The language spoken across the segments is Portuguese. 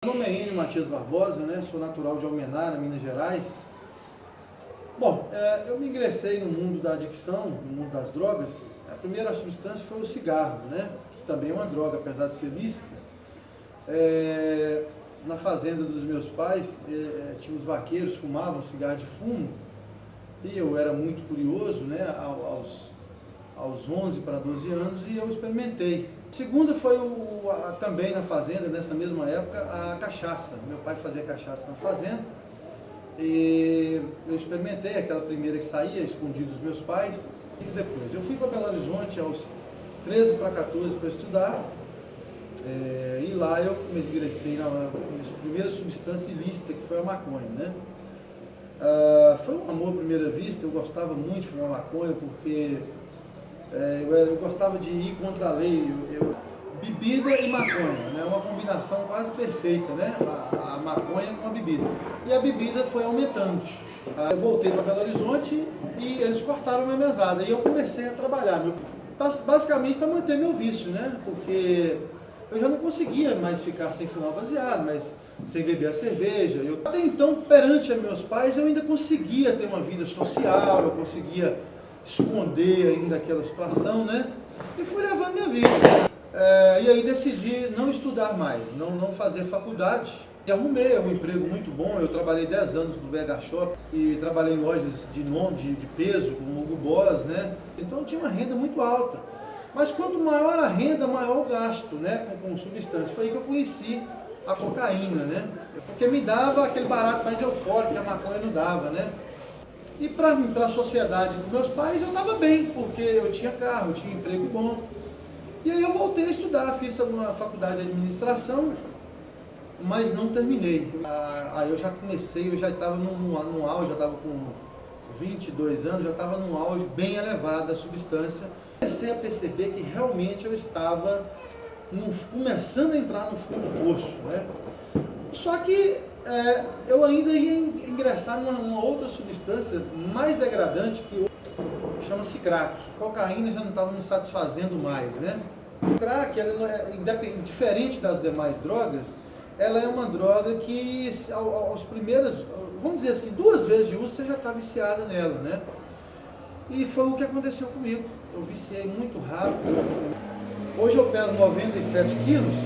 Meu nome é Enio Matias Barbosa, né? Sou natural de Almenara, Minas Gerais. Bom, eu me ingressei no mundo da adicção, no mundo das drogas. A primeira substância foi o cigarro, né? Que também é uma droga, apesar de ser lícita. Na fazenda dos meus pais, tinha os vaqueiros, fumavam cigarro de fumo, e eu era muito curioso, né? Aos 11 para 12 anos, e eu experimentei. Segunda foi também na fazenda, nessa mesma época, a cachaça. Meu pai fazia cachaça na fazenda e eu experimentei aquela primeira que saía, escondido dos meus pais. E depois eu fui para Belo Horizonte aos 13 para 14 para estudar, e lá eu me ingressei na primeira substância ilícita, que foi a maconha, né? Foi um amor à primeira vista. Eu gostava muito de fumar maconha porque eu gostava de ir contra a lei. Bebida e maconha, né? Uma combinação quase perfeita, né? A maconha com a bebida. E a bebida foi aumentando. Eu voltei para Belo Horizonte e eles cortaram minha mesada. E eu comecei a trabalhar, basicamente para manter meu vício, né? Porque eu já não conseguia mais ficar sem fumar baseado, mas sem beber a cerveja. Até então, perante a meus pais, eu ainda conseguia ter uma vida social, eu conseguia esconder ainda aquela situação, né? E fui levando minha vida. E aí decidi não estudar mais, não fazer faculdade. E arrumei um emprego muito bom. Eu trabalhei 10 anos no BH Shop e trabalhei em lojas de nome, de peso, como Hugo Boss, né? Então eu tinha uma renda muito alta. Mas quanto maior a renda, maior o gasto, né? Com substância. Foi aí que eu conheci a cocaína, né? Porque me dava aquele barato mais eufórico que a maconha não dava, né? E para a sociedade dos meus pais eu estava bem, porque eu tinha carro, eu tinha emprego bom. E aí eu voltei a estudar, fiz uma faculdade de administração, mas não terminei. Aí eu já comecei, eu já estava no auge, já estava com 22 anos, já estava num auge bem elevado da substância. Comecei a perceber que realmente eu estava começando a entrar no fundo do poço, né? Só que eu ainda ia ingressar numa outra substância mais degradante, que chama-se crack. Cocaína já não estava me satisfazendo mais, né? O crack, ela diferente das demais drogas, ela é uma droga que aos primeiros, vamos dizer assim, 2 vezes de uso você já está viciada nela, né? E foi o que aconteceu comigo. Eu viciei muito rápido. Hoje eu peso 97 quilos,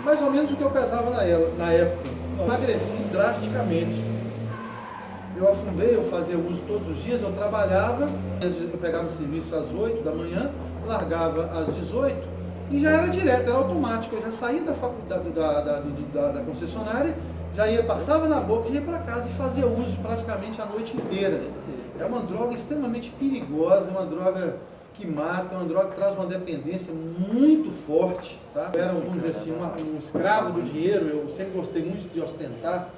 mais ou menos o que eu pesava na época. Eu emagreci drasticamente. Eu afundei, eu fazia uso todos os dias, eu trabalhava, eu pegava serviço às 8 da manhã, largava às 18 e já era direto, era automático. Eu já saía da faculdade, da concessionária, passava na boca e ia para casa e fazia uso praticamente a noite inteira. É uma droga extremamente perigosa, uma droga que mata, uma droga que traz uma dependência muito forte, tá? Eu era, vamos dizer assim, um escravo do dinheiro. Eu sempre gostei muito de ostentar.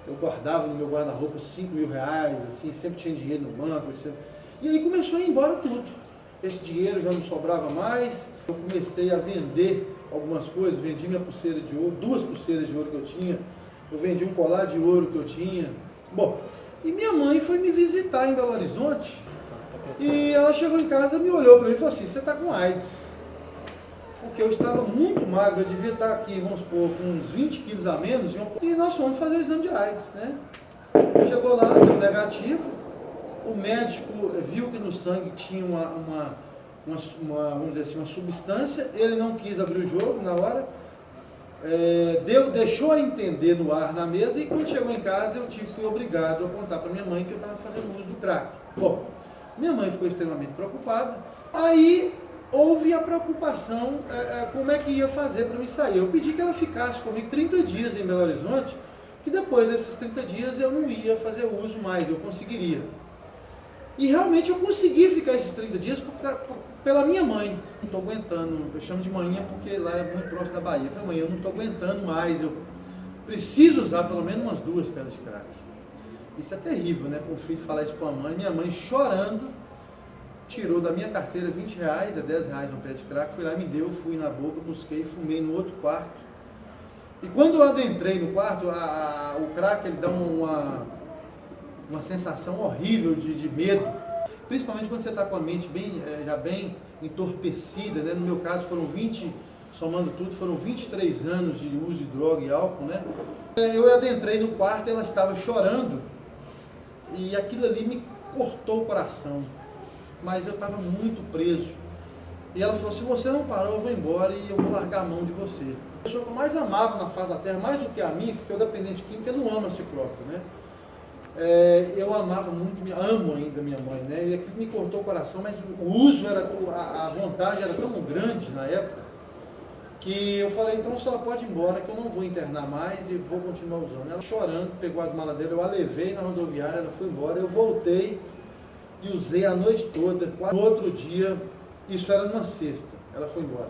Eu guardava no meu guarda-roupa 5 mil reais, assim, sempre tinha dinheiro no banco, etc. E aí começou a ir embora tudo. Esse dinheiro já não sobrava mais. Eu comecei a vender algumas coisas, vendi minha pulseira de ouro, 2 pulseiras de ouro que eu tinha, eu vendi um colar de ouro que eu tinha. Bom, e minha mãe foi me visitar em Belo Horizonte, e ela chegou em casa, me olhou para mim e falou assim: você está com AIDS. Porque eu estava muito magro, eu devia estar aqui, vamos supor, com uns 20 quilos a menos, e nós fomos fazer o exame de AIDS, né? Chegou lá, deu negativo, o médico viu que no sangue tinha vamos dizer assim, uma substância, ele não quis abrir o jogo na hora, deixou a entender no ar na mesa, e quando chegou em casa eu fui obrigado a contar para minha mãe que eu estava fazendo uso do crack. Bom, minha mãe ficou extremamente preocupada. Aí houve a preocupação, como é que ia fazer para me sair. Eu pedi que ela ficasse comigo 30 dias em Belo Horizonte, que depois desses 30 dias eu não ia fazer uso mais, eu conseguiria. E realmente eu consegui ficar esses 30 dias pela minha mãe. Não estou aguentando, eu chamo de manhã porque lá é muito próximo da Bahia. Eu falei: mãe, eu não estou aguentando mais, eu preciso usar pelo menos umas 2 pedras de crack. Isso é terrível, né? Para um filho falar isso para a mãe. Minha mãe, chorando, tirou da minha carteira 20 reais, 10 reais uma pedra de crack, foi lá e me deu, fui na boca, busquei, fumei no outro quarto. E quando eu adentrei no quarto, o crack, ele dá uma sensação horrível de medo, principalmente quando você está com a mente já bem entorpecida, né? No meu caso foram 20 somando tudo, foram 23 anos de uso de droga e álcool, né? Eu adentrei no quarto e ela estava chorando, e aquilo ali me cortou o coração, mas eu estava muito preso. E ela falou, se você não parou, eu vou embora e eu vou largar a mão de você. A pessoa que eu mais amava na face da terra, mais do que a mim, porque o dependente químico não ama a si próprio, né? Eu amava muito, amo ainda minha mãe, né? E aquilo me cortou o coração, mas o uso era, a vontade era tão grande na época, que eu falei, então a senhora pode ir embora, que eu não vou internar mais e vou continuar usando. Ela chorando, pegou as malas dela, eu a levei na rodoviária, ela foi embora, eu voltei e usei a noite toda. No outro dia, isso era numa sexta, ela foi embora.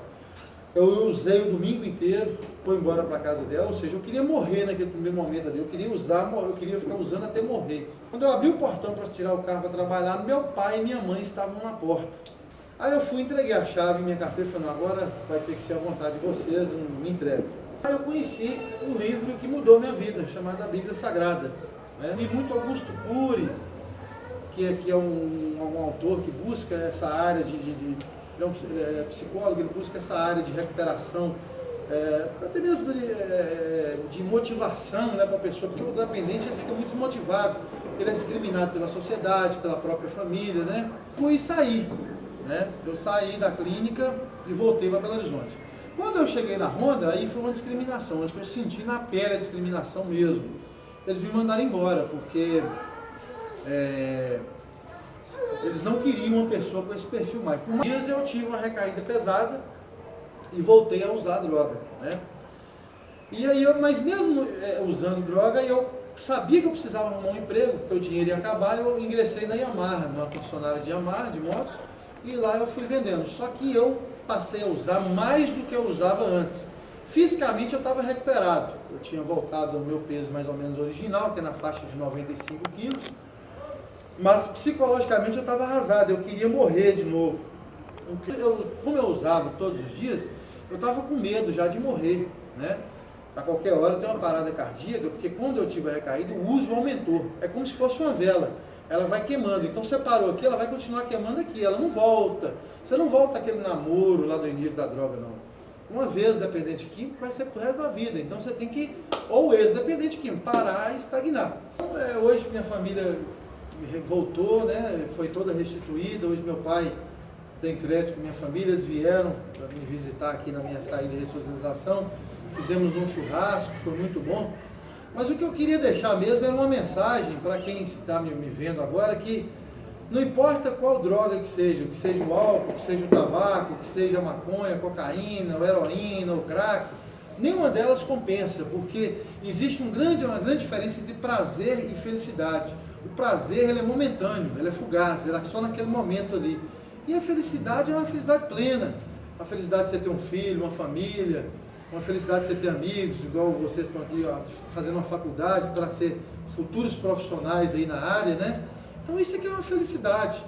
Eu usei o domingo inteiro, foi embora para casa dela, ou seja, eu queria morrer naquele primeiro momento ali, eu queria ficar usando até morrer. Quando eu abri o portão para tirar o carro para trabalhar, meu pai e minha mãe estavam na porta. Aí eu fui, entreguei a chave, minha carteira, e falei, não, agora vai ter que ser a vontade de vocês, não me entrego. Aí eu conheci um livro que mudou minha vida, chamado a Bíblia Sagrada. Li muito Augusto Cury, que é um autor que busca essa área ele é psicólogo, ele busca essa área de recuperação, até mesmo de motivação, né, para a pessoa, porque o dependente ele fica muito desmotivado, porque ele é discriminado pela sociedade, pela própria família, né? Fui sair, né? Eu saí da clínica e voltei para Belo Horizonte. Quando eu cheguei na Honda, aí foi uma discriminação, eu senti na pele a discriminação mesmo. Eles me mandaram embora, porque eles não queriam uma pessoa com esse perfil mais. Por dias eu tive uma recaída pesada e voltei a usar droga, né? E aí mas mesmo usando droga, eu sabia que eu precisava arrumar um emprego, porque o dinheiro ia acabar, eu ingressei na Yamaha, numa concessionária de Yamaha, de motos, e lá eu fui vendendo. Só que eu passei a usar mais do que eu usava antes. Fisicamente eu estava recuperado, eu tinha voltado ao meu peso mais ou menos original, que é na faixa de 95 quilos, mas psicologicamente eu estava arrasado, eu queria morrer de novo. Como eu usava todos os dias, eu estava com medo já de morrer, né? A qualquer hora tem uma parada cardíaca, porque quando eu tive recaído, o uso aumentou. É como se fosse uma vela, ela vai queimando. Então você parou aqui, ela vai continuar queimando aqui, ela não volta. Você não volta aquele namoro lá do início da droga, não. Uma vez dependente químico, vai ser pro resto da vida. Então você tem que, ou ex-dependente químico, parar e estagnar. Então, hoje minha família voltou, né? Foi toda restituída. Hoje meu pai tem crédito com minha família, eles vieram para me visitar aqui na minha saída de ressocialização. Fizemos um churrasco, foi muito bom. Mas o que eu queria deixar mesmo era uma mensagem para quem está me vendo agora, que não importa qual droga que seja o álcool, que seja o tabaco, que seja a maconha, a cocaína, a heroína, o crack, nenhuma delas compensa, porque existe uma grande diferença entre prazer e felicidade. O prazer ele é momentâneo, ele é fugaz, ele é só naquele momento ali. E a felicidade é uma felicidade plena. A felicidade de você ter um filho, uma família, uma felicidade de você ter amigos, igual vocês estão aqui fazendo uma faculdade para ser futuros profissionais aí na área, né? Então isso aqui é uma felicidade.